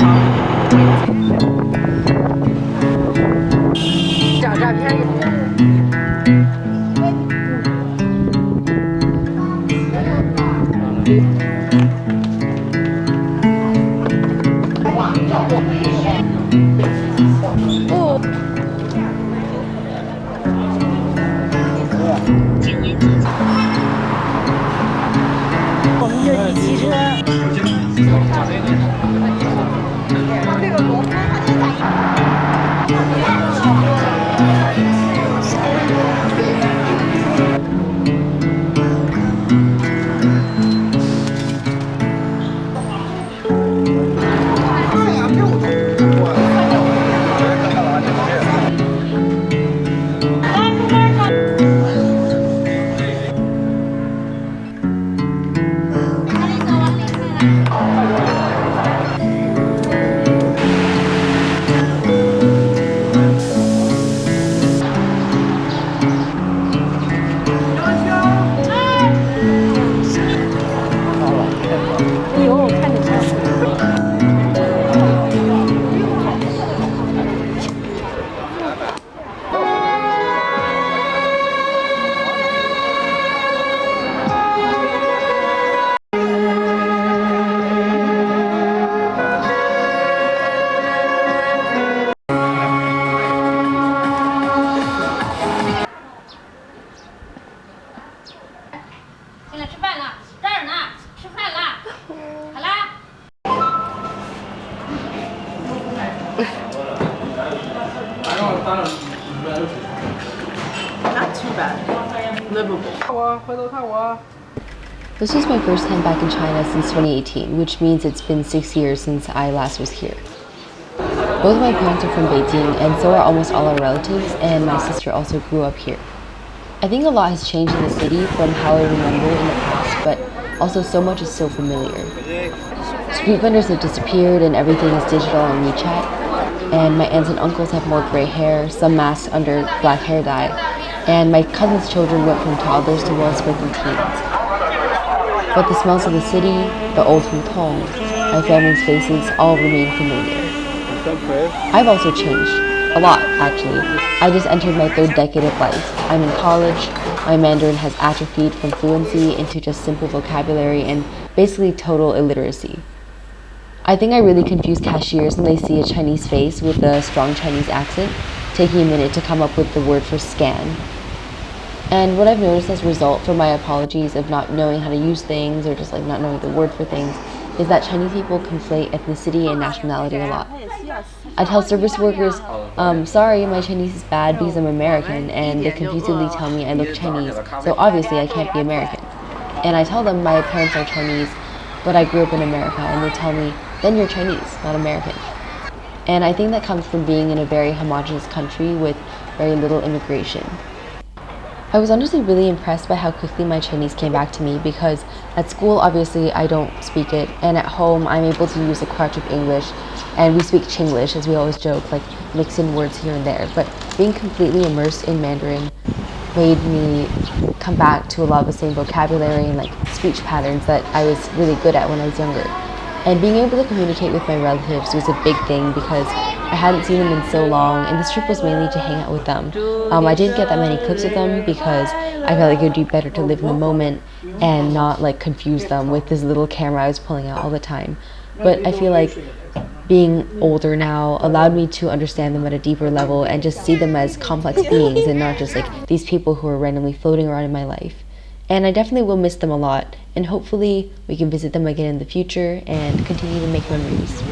找照片。我们这是骑车。哎呦，看着像。进来吃饭了，这儿呢，吃饭了，好啦。Not too bad. Livable. This was my first time back in China since 2018, which means it's been 6 years since I last was here. Both of my parents are from Beijing, and so are almost all our relatives, and my sister also grew up here. I think a lot has changed in the city from how I remember in the past, but also so much is so familiar. Street vendors have disappeared and everything is digital on WeChat, and my aunts and uncles have more gray hair, some masked under black hair dye, and my cousin's children went from toddlers to well-spoken teens. But the smells of the city, the old hutong, my family's faces all remain familiar. I've also changed. A lot, actually. I just entered my third decade of life. I'm in college, my Mandarin has atrophied from fluency into just simple vocabulary and basically total illiteracy. I think I really confuse cashiers when they see a Chinese face with a strong Chinese accent, taking a minute to come up with the word for scan. And what I've noticed as a result from my apologies of not knowing how to use things or just like not knowing the word for things is that Chinese people conflate ethnicity and nationality a lot. I tell service workers, sorry, my Chinese is bad because I'm American, and they confusedly tell me I look Chinese, so obviously I can't be American. And I tell them my parents are Chinese, but I grew up in America, and they tell me, then you're Chinese, not American. And I think that comes from being in a very homogenous country with very little immigration. I was honestly really impressed by how quickly my Chinese came back to me because at school, obviously, I don't speak it, and at home, I'm able to use a crutch of English, and we speak Chinglish, as we always joke, like mix in words here and there. But being completely immersed in Mandarin made me come back to a lot of the same vocabulary and like speech patterns that I was really good at when I was younger. And being able to communicate with my relatives was a big thing because I hadn't seen them in so long, and this trip was mainly to hang out with them. I didn't get that many clips of them because I felt like it would be better to live in the moment and not like confuse them with this little camera I was pulling out all the time. But I feel like being older now allowed me to understand them at a deeper level and just see them as complex beings and not just like these people who are randomly floating around in my life. And I definitely will miss them a lot, and hopefully we can visit them again in the future and continue to make memories.